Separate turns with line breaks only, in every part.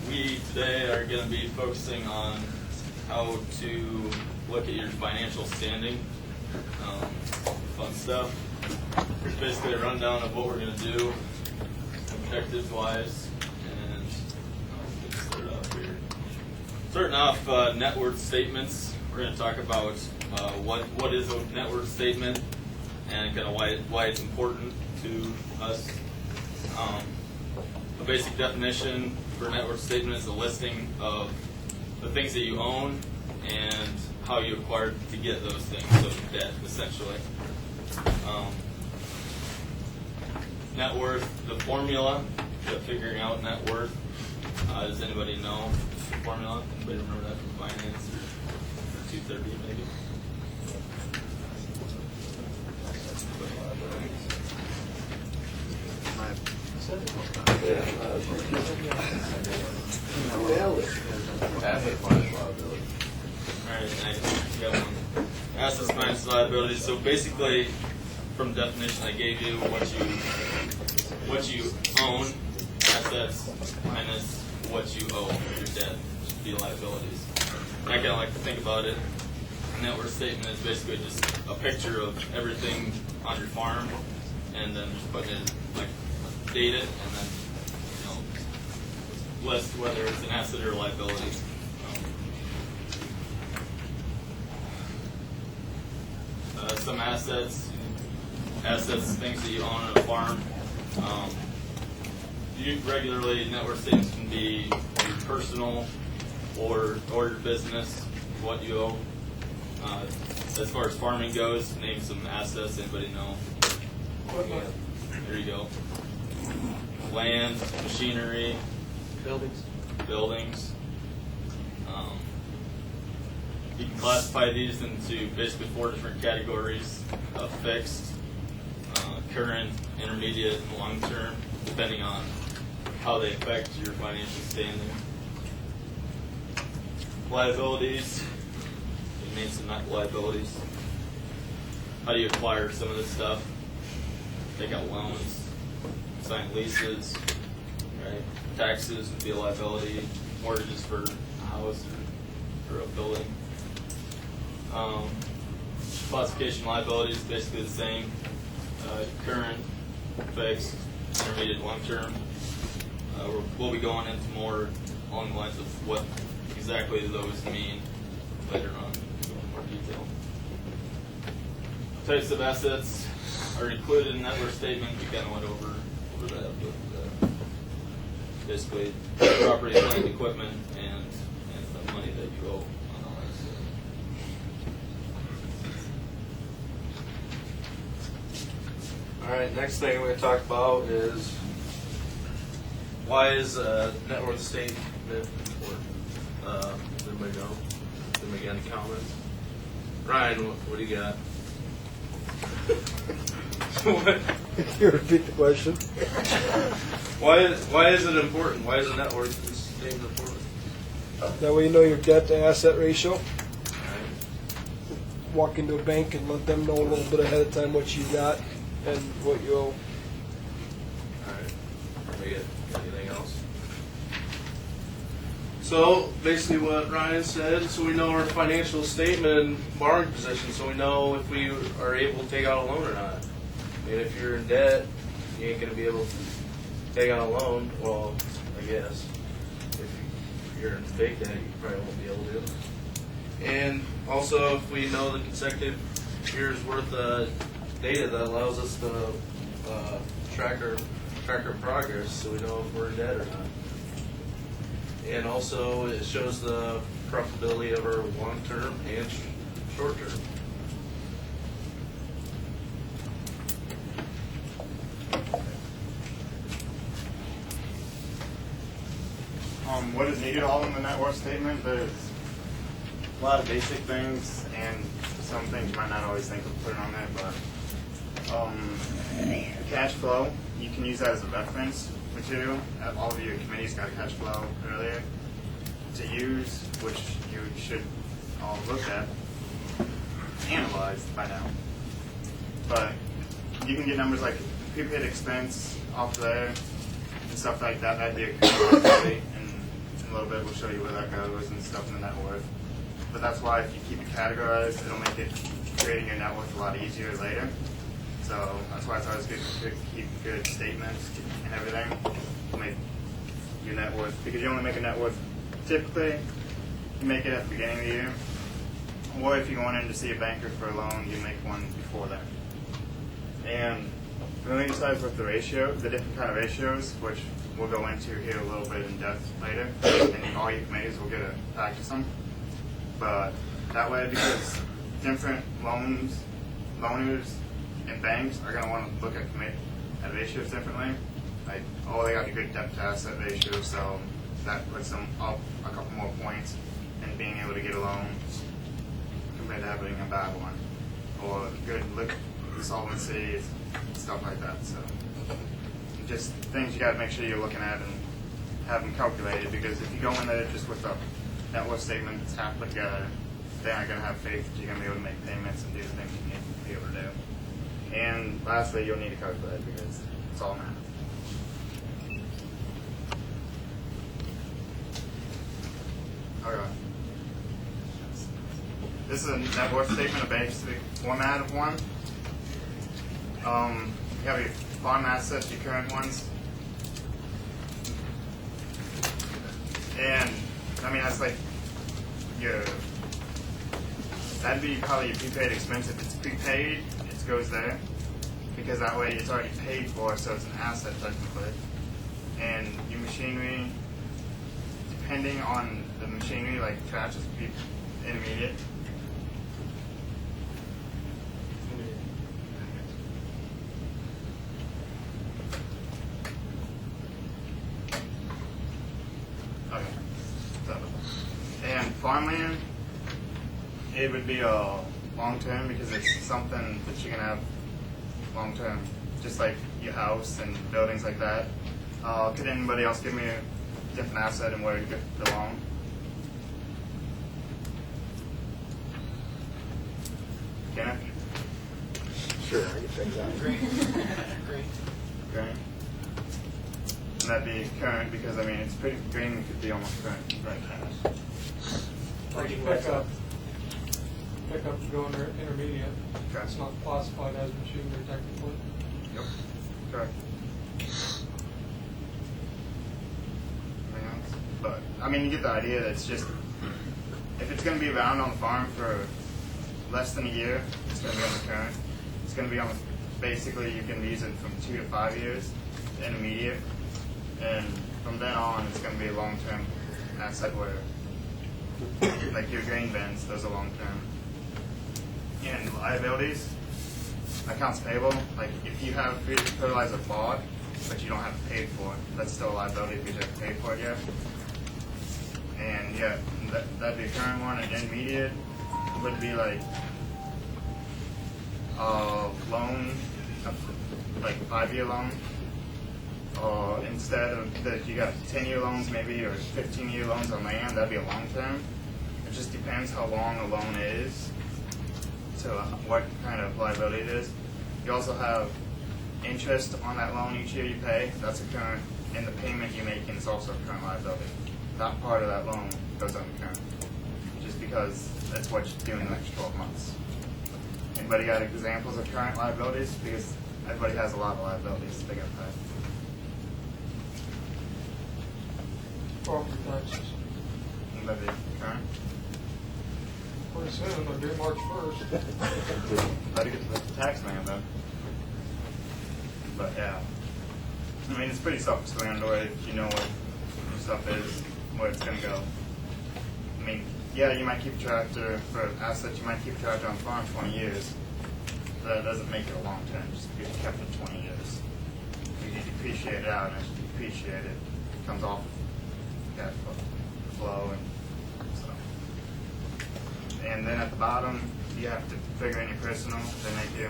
We today are going to be focusing on how to look at your financial standing. Fun stuff. Here's basically a rundown of what we're going to do, objectives-wise, and I'll get started off here. Starting off, net worth statements. We're going to talk about what is a net worth statement and kind of why it's important to us. A basic definition for a net worth statement is a listing of the things that you own and how you acquired to get those things, so debt, essentially. Net worth, the formula to figuring out net worth. Does anybody know the formula? Anybody remember that from finance or 230 maybe? Alright, nice. You got one. Assets minus liabilities. So basically, from the definition I gave you, what you own, assets minus what you owe, your debt, the liabilities. And I kind of like to think about it. A net worth statement is basically just a picture of everything on your farm, and then just putting it, like, date it, and then list whether it's an asset or a liability. Some assets, things that you own on a farm. Regularly, net worth statements can be your personal or your business, what you owe. As far as farming goes, name some assets. Anybody know? There you go. Land, machinery, buildings. You can classify these into basically 4 different categories: fixed, current, intermediate, and long term, depending on how they affect your financial standing. Liabilities. You name some liabilities. How do you acquire some of this stuff? Take out loans, sign leases, right? Taxes would be a liability. Mortgages for a house or a building. Classification liabilities basically the same. Current, fixed, intermediate, long term. We'll be going into more along the lines of what exactly those mean later on in more detail. Types of assets are included in that net worth statement. We kind of went over that with basically property, plant, equipment, and the money that you owe on all that stuff.
All right, next thing we're going to talk about is why is a net worth statement important? Does anybody know? Does anybody got any comments? Ryan, what do you got? What?
Can you repeat the question?
Why is it important? Why is a net worth statement important?
That way you know your debt to asset ratio.
All right.
Walk into a bank and let them know a little bit ahead of time what you got and what you owe.
All right. Anybody got anything else? So basically what Ryan said, so we know our financial statement and borrowing position, so we know if we are able to take out a loan or not. I mean, if you're in debt, you ain't going to be able to take out a loan. Well, I guess. If you're in fake debt, you probably won't be able to. And also, if we know the consecutive years worth of data that allows us to track our progress, so we know if we're in debt or not. And also, it shows the profitability of our long-term and short-term.
What is needed all in the net worth statement? There's a lot of basic things and some things you might not always think of putting on there, but cash flow, you can use that as a reference material. All of your committees got a cash flow earlier to use, which you should all look at, analyzed by now. But you can get numbers like prepaid expense off there, and stuff like that. That'd be a current liability, and in a little bit we'll show you where that goes and stuff in the net worth. But that's why if you keep it categorized, it'll make it creating your net worth a lot easier later. So that's why it's always good to keep good statements and everything to make your net worth, because you only make a net worth typically, you make it at the beginning of the year, or if you're going in to see a banker for a loan, you make one before that. And really decides with the ratio, the different kind of ratios, which we'll go into here a little bit in depth later, and all you committees will get to practice them. But that way, because different loaners and banks are going to want to look at ratios differently. Like, oh, they got a good debt to asset ratio, so that puts them up a couple more points in being able to get a loan compared to having a bad one, or good solvency, stuff like that. So just things you got to make sure you're looking at and have them calculated, because if you go in there just with a net worth statement that's half put together, they aren't going to have faith that you're going to be able to make payments and do the things you need to be able to do. And lastly, you'll need a calculator because it's all math. Okay. This is a net worth statement, a basic format of one. You have your farm assets, your current ones. And, I mean, that's like that'd be probably your prepaid expense. If it's prepaid, it goes there, because that way it's already paid for, so it's an asset technically. And your machinery, depending on the machinery, like trash is intermediate. Okay. And farmland, it would be a long term, because it's something that you can have long term, just like your house and buildings like that. Could anybody else give me a different asset and where it could belong? Kenneth?
Sure, I can take that. Great.
Green. And that'd be current, because I mean it's pretty green. It could be almost current right now.
Pickups go under intermediate.
Okay.
It's not classified as machinery technically.
Yep. Correct. Anything else? But I mean, you get the idea that it's just, if it's going to be around on the farm for less than a year, it's going to be on the current. It's going to be on basically you can use it from 2 to 5 years, intermediate, and from then on it's going to be a long-term asset where, like your grain bins, those are long-term. And liabilities, accounts payable, like if you have fertilizer bought, but you don't have to pay for it, that's still a liability because you have to pay for it yet. And yeah, that'd be a current one. And intermediate would be like a loan, like a 5-year loan. Or instead of that, you got 10-year loans maybe, or 15-year loans on land, that'd be a long term. It just depends how long a loan is, to what kind of liability it is. You also have interest on that loan each year you pay. That's a current, and the payment you're making is also a current liability. That part of that loan goes on the current, just because that's what you're doing in the next 12 months. Anybody got examples of current liabilities? Because everybody has a lot of liabilities they got to pay.
Property taxes.
Anybody current?
Pretty soon, they'll do March 1st.
Better get to the tax man then. But yeah, I mean it's pretty self-explanatory if you know what your stuff is, where it's gonna go. I mean, yeah, you might keep a tractor for assets. You might keep a tractor on the farm 20 years. But that doesn't make it a long term. Just be kept for 20 years. You depreciate it out, and as you depreciate it, it comes off cash flow and so. And then at the bottom, you have to figure in your personal, then they do,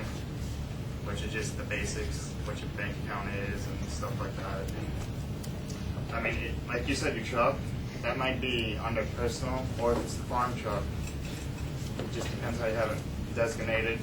which is just the basics, what your bank account is and stuff like that. And, I mean, like you said, your truck, that might be under personal, or if it's the farm truck, it just depends how you have it designated.